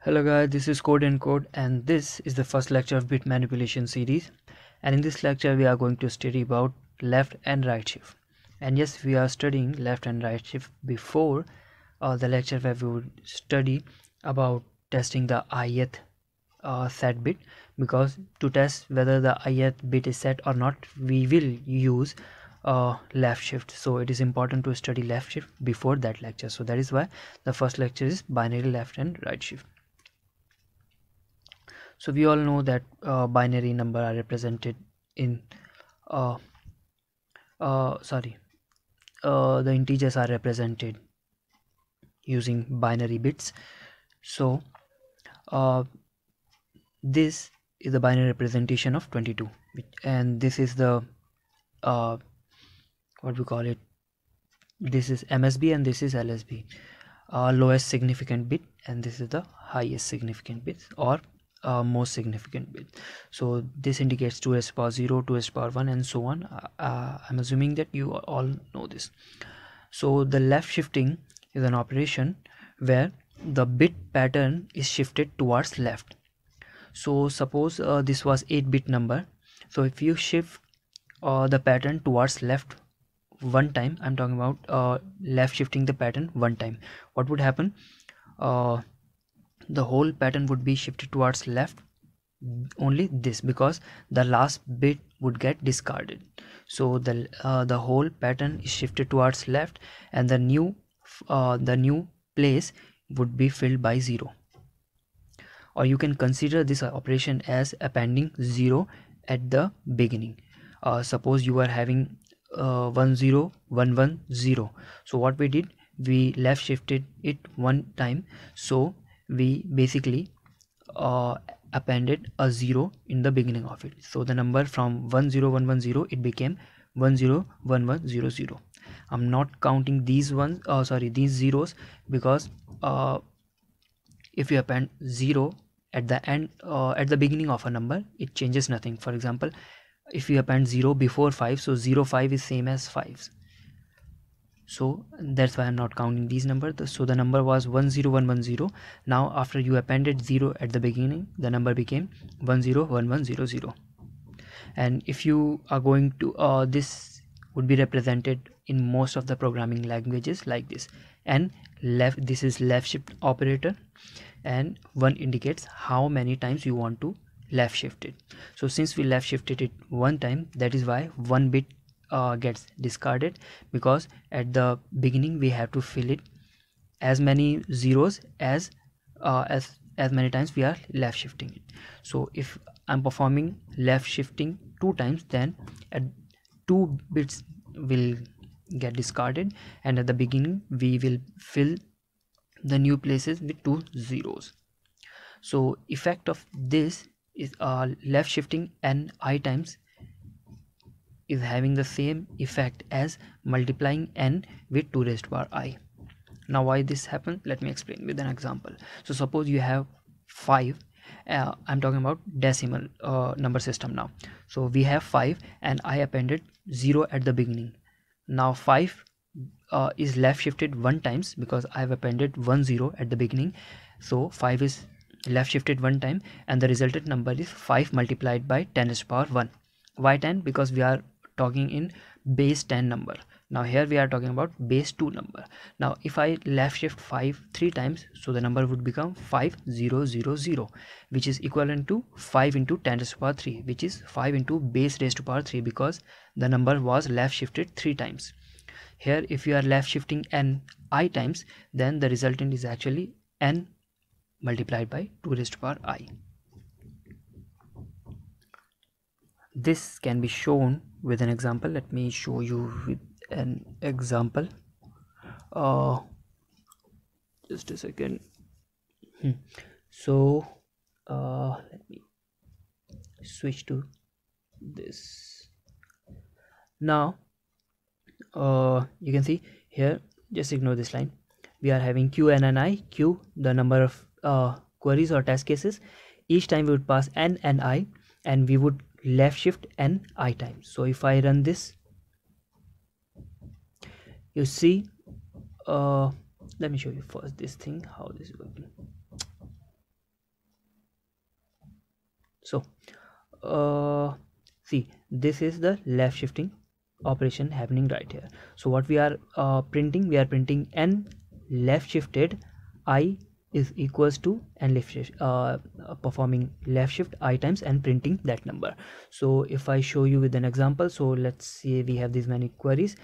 Hello guys, this is CodeNCode and this is the first lecture of bit manipulation series, and in this lecture we are going to study about left and right shift. And yes, we are studying left and right shift before the lecture where we would study about testing the ith set bit, because to test whether the ith bit is set or not we will use left shift. So it is important to study left shift before that lecture. So that is why the first lecture is binary left and right shift. So we all know that binary number are represented in the integers are represented using binary bits. So this is the binary representation of 22, and this is the what we call it, this is MSB and this is LSB, lowest significant bit, and this is the highest significant bit or most significant bit. So this indicates 2 raised to the power 0, 2 raised to the power 1 and so on. I'm assuming that you all know this. So the left shifting is an operation where the bit pattern is shifted towards left. So suppose this was 8-bit number. So if you shift the pattern towards left one time, I'm talking about left shifting the pattern one time, what would happen? The whole pattern would be shifted towards left, only this, because the last bit would get discarded. So the whole pattern is shifted towards left, and the new place would be filled by 0. Or you can consider this operation as appending 0 at the beginning. Suppose you are having 1 0 1 1 0. So what we did, we left shifted it one time, so we basically appended a 0 in the beginning of it. So the number from 10110 it became 101100. I'm not counting these these zeros, because if you append 0 at the end at the beginning of a number, it changes nothing. For example, if you append 0 before 5, so 05 is same as 5. So that's why I'm not counting these numbers. So the number was 10110. Now after you appended 0 at the beginning, the number became 101100. And if you are going to this would be represented in most of the programming languages like this. And left, this is left shift operator, and 1 indicates how many times you want to left shift it. So since we left shifted it one time, that is why 1 bit gets discarded, because at the beginning we have to fill it as many zeros as many times we are left shifting it. So if I'm performing left shifting 2 times, then at 2 bits will get discarded, and at the beginning we will fill the new places with 2 zeros. So effect of this is left shifting n I times is having the same effect as multiplying n with 2 raised to the power I. Now why this happens, let me explain with an example. So suppose you have 5, I'm talking about decimal number system now. So we have 5 and I appended 0 at the beginning. Now 5 is left shifted 1 times, because I have appended 1 0 at the beginning. So 5 is left shifted 1 time, and the resultant number is 5 multiplied by 10 raised to the power 1. Why 10? Because we are talking in base 10 number. Now here we are talking about base 2 number. Now if I left shift 5 3 times, so the number would become 5000, which is equivalent to 5 into 10 raised to the power 3, which is 5 into base raised to the power 3, because the number was left shifted 3 times. Here if you are left shifting n I times, then the resultant is actually n multiplied by 2 raised to the power I. This can be shown with an example. Let me show you with an example. Just a second. So let me switch to this. Now you can see here, just ignore this line. We are having q n and I. Q, the number of queries or test cases. Each time we would pass n and I, and we would left shift n I times. So if I run this, you see, let me show you first this thing, how this is working. So see, this is the left shifting operation happening right here. So what we are printing, we are printing n left shifted I is equals to n left shift, performing left shift I times and printing that number. So if I show you with an example, so let's say we have these many queries.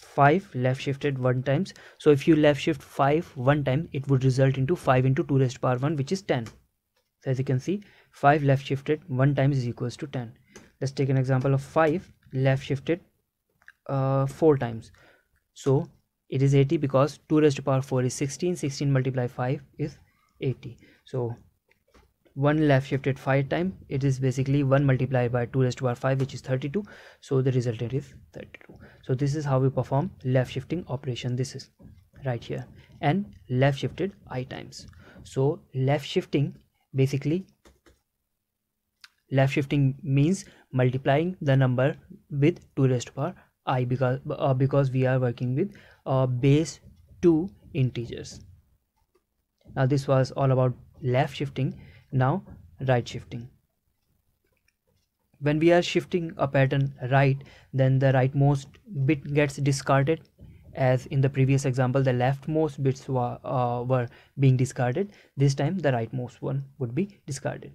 5 left shifted 1 times. So if you left shift 5 1 time, it would result into 5 into 2 raised to power 1, which is 10. So as you can see, 5 left shifted 1 times is equals to 10. Let's take an example of 5 left shifted 4 times. So it is 80 because 2 raised to power 4 is 16. 16 multiplied 5 is 80. So 1 left shifted 5 times, it is basically 1 multiplied by 2 raised to power 5, which is 32. So the resultant is 32. So this is how we perform left shifting operation. This is right here, and left shifted I times. So left shifting, basically left shifting means multiplying the number with 2 raised to power I, because we are working with base 2 integers. Now this was all about left shifting. Now right shifting. When we are shifting a pattern right, then the rightmost bit gets discarded. As in the previous example, the leftmost bits were being discarded. This time the rightmost one would be discarded.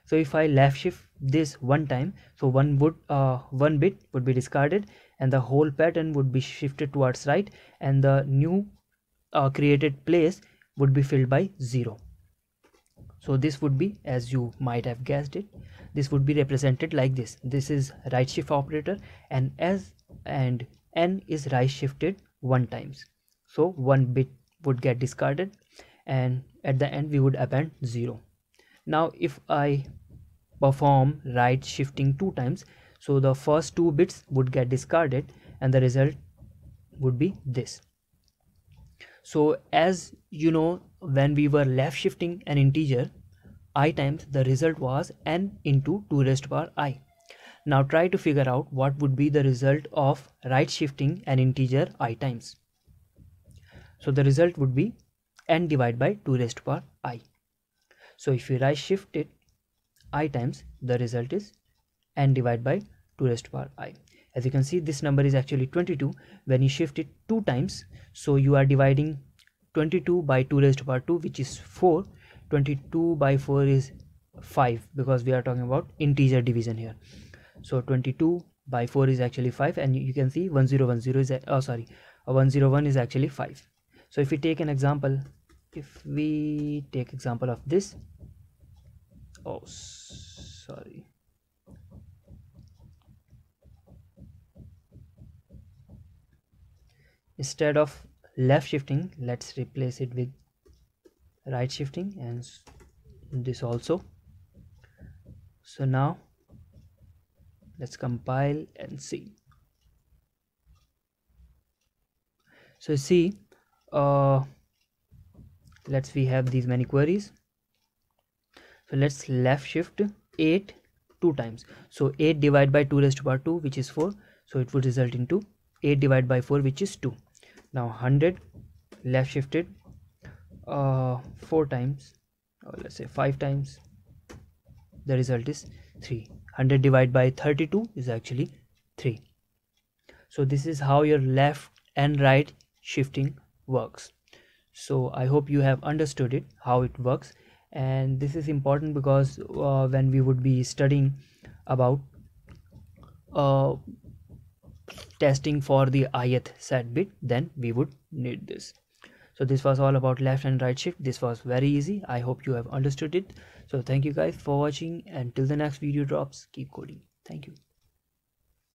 So if I left shift this 1 time, so one bit would be discarded and the whole pattern would be shifted towards right, and the new created place would be filled by 0. So this would be, as you might have guessed it, this would be represented like this. This is right shift operator, and n is right shifted 1 times. So 1 bit would get discarded and at the end we would append 0. Now if I perform right shifting 2 times, so the first 2 bits would get discarded and the result would be this. So as you know, when we were left shifting an integer I times, the result was n into 2 raised to power I. Now try to figure out what would be the result of right shifting an integer I times. So the result would be n divided by 2 raised to power I. So if you right shift it I times, the result is n divided by 2 raised to power I. As you can see, this number is actually 22. When you shift it 2 times, so you are dividing 22 by 2 raised to power 2, which is 4. 22 by 4 is 5, because we are talking about integer division here. So 22 by 4 is actually 5, and you can see 1010 is 101 is actually 5. So if we take an example, if we take example of this, instead of left shifting, let's replace it with right shifting, and this also. So now let's compile and see. So see, we have these many queries. So let's left shift 8 2 times. So 8 divided by 2 raised to power 2, which is 4. So it would result into 8 divided by 4, which is 2. Now 100 left shifted 4 times, or let's say 5 times, the result is 3. 100 divided by 32 is actually 3. So this is how your left and right shifting works. So I hope you have understood it, how it works, and this is important because when we would be studying about testing for the ith set bit, then we would need this. So this was all about left and right shift. This was very easy. I hope you have understood it. So thank you guys for watching, and till the next video drops, keep coding. Thank you.